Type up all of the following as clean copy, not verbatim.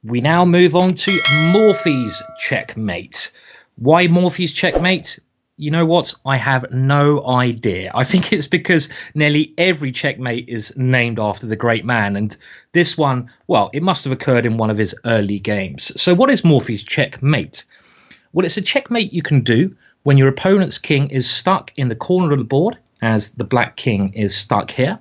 We now move on to Morphy's checkmate. Why Morphy's checkmate? You know what? I have no idea. I think it's because nearly every checkmate is named after the great man. And this one, well, it must have occurred in one of his early games. So what is Morphy's checkmate? Well, it's a checkmate you can do when your opponent's king is stuck in the corner of the board, as the black king is stuck here.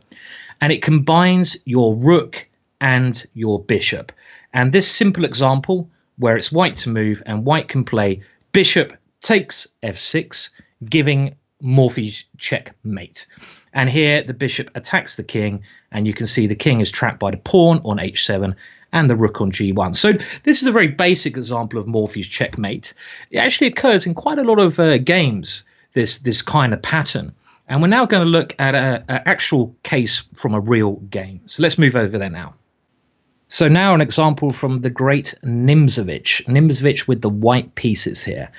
And it combines your rook and your bishop. And this simple example, where it's white to move and white can play bishop takes f6, giving Morphy's checkmate. And here the bishop attacks the king, and you can see the king is trapped by the pawn on h7 and the rook on g1. So this is a very basic example of Morphy's checkmate. It actually occurs in quite a lot of games, this kind of pattern. And we're now going to look at an actual case from a real game. So let's move over there now. So now an example from the great Nimzowitsch. Nimzowitsch with the white pieces here.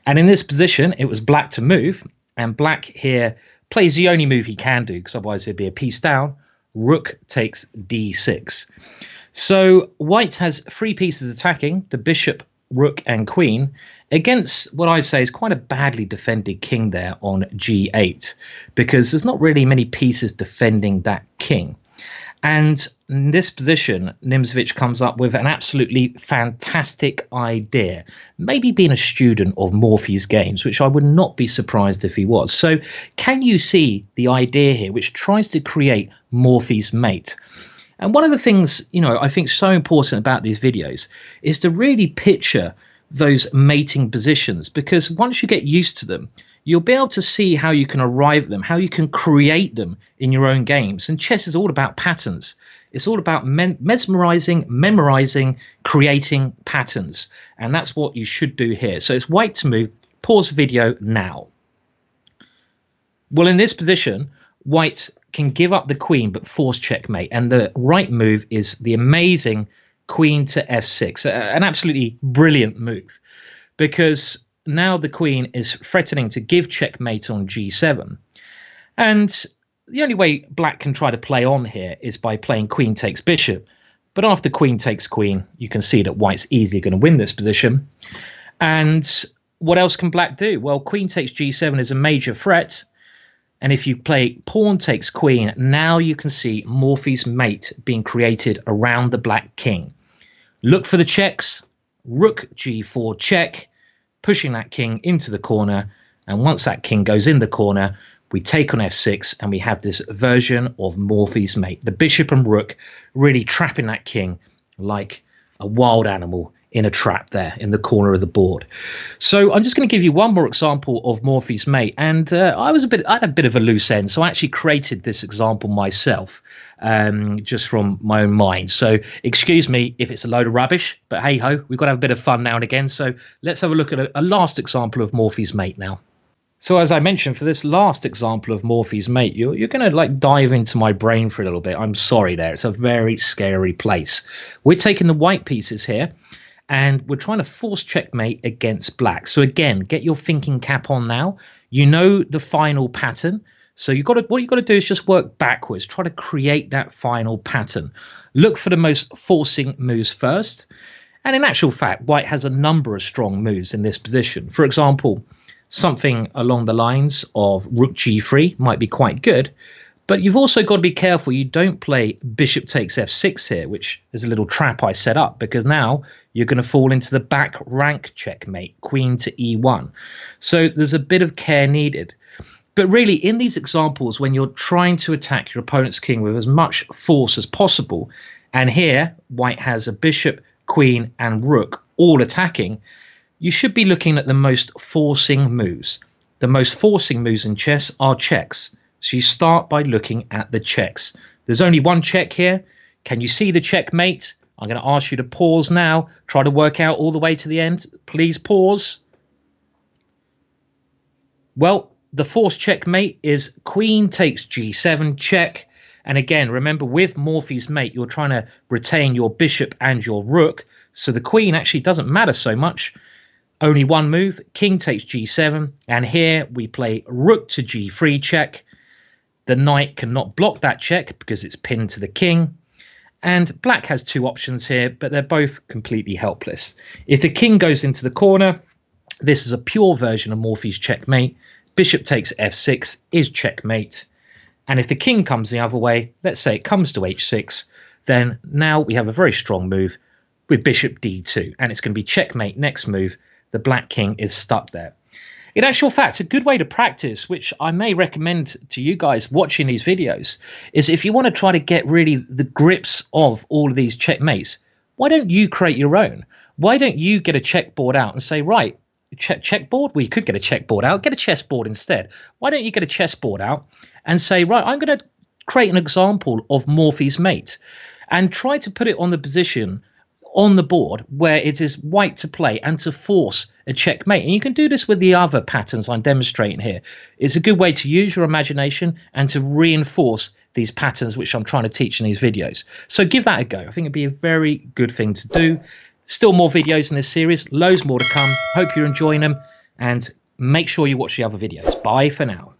And in this position, it was black to move. And black here plays the only move he can do, because otherwise it'd be a piece down. Rook takes d6. So white has three pieces attacking, the bishop, rook and queen, against what I'd say is quite a badly defended king there on g8, because there's not really many pieces defending that king. And in this position, Nimzowitsch comes up with an absolutely fantastic idea, maybe being a student of Morphy's games, which I would not be surprised if he was. So can you see the idea here, which tries to create Morphy's mate? And one of the things, I think so important about these videos is to really picture those mating positions, because once you get used to them, you'll be able to see how you can arrive at them, how you can create them in your own games. And chess is all about patterns. It's all about mesmerizing, memorizing, creating patterns. And that's what you should do here. So it's white to move. Pause the video now. Well, in this position, white can give up the queen but force checkmate. And the right move is the amazing queen to f6, an absolutely brilliant move, because now the queen is threatening to give checkmate on g7. And the only way black can try to play on here is by playing queen takes bishop. But after queen takes queen, you can see that white's easily going to win this position. And what else can black do? Well, queen takes g7 is a major threat. And if you play pawn takes queen, now you can see Morphy's mate being created around the black king. Look for the checks. Rook g4 check, pushing that king into the corner. And once that king goes in the corner, we take on f6 and we have this version of Morphy's mate. The bishop and rook really trapping that king like a wild animal in a trap there in the corner of the board. So I'm just going to give you one more example of Morphy's mate. And I had a bit of a loose end, so I actually created this example myself, just from my own mind. So excuse me if it's a load of rubbish, but hey ho, we've got to have a bit of fun now and again. So let's have a look at a last example of Morphy's mate now. So as I mentioned, for this last example of Morphy's mate, you're going to dive into my brain for a little bit. I'm sorry there. It's a very scary place. We're taking the white pieces here, and we're trying to force checkmate against black. So again, get your thinking cap on now. You know the final pattern. So what you've got to do is just work backwards. Try to create that final pattern. Look for the most forcing moves first. And in actual fact, white has a number of strong moves in this position. For example, something along the lines of rook g3 might be quite good. But you've also got to be careful you don't play bishop takes f6 here, which is a little trap I set up, because now you're going to fall into the back rank checkmate, queen to e1. So there's a bit of care needed. But really, in these examples, when you're trying to attack your opponent's king with as much force as possible, and here white has a bishop, queen and rook all attacking, you should be looking at the most forcing moves. The most forcing moves in chess are checks. So you start by looking at the checks. There's only one check here. Can you see the checkmate? I'm going to ask you to pause now. Try to work out all the way to the end. Please pause. Well, the forced checkmate is queen takes g7 check. And again, remember, with Morphy's mate, you're trying to retain your bishop and your rook. So the queen actually doesn't matter so much. Only one move, king takes g7. And here we play rook to g3 check. The knight cannot block that check because it's pinned to the king. And black has two options here, but they're both completely helpless. If the king goes into the corner, this is a pure version of Morphy's checkmate. Bishop takes f6 is checkmate. And if the king comes the other way, let's say it comes to h6, then now we have a very strong move with bishop d2. And it's going to be checkmate next move. The black king is stuck there. In actual fact, a good way to practice, which I may recommend to you guys watching these videos, is if you want to try to get really the grips of all of these checkmates, why don't you create your own? Why don't you get a checkboard out and say, right, checkboard? Well, you could get a checkboard out, get a chessboard instead. Why don't you get a chessboard out and say, right, I'm going to create an example of Morphy's mate and try to put it on the position on the board where it is white to play and to force a checkmate. And you can do this with the other patterns I'm demonstrating here. It's a good way to use your imagination and to reinforce these patterns which I'm trying to teach in these videos. So give that a go. I think it'd be a very good thing to do. Still more videos in this series, loads more to come. Hope you're enjoying them, and make sure you watch the other videos. Bye for now.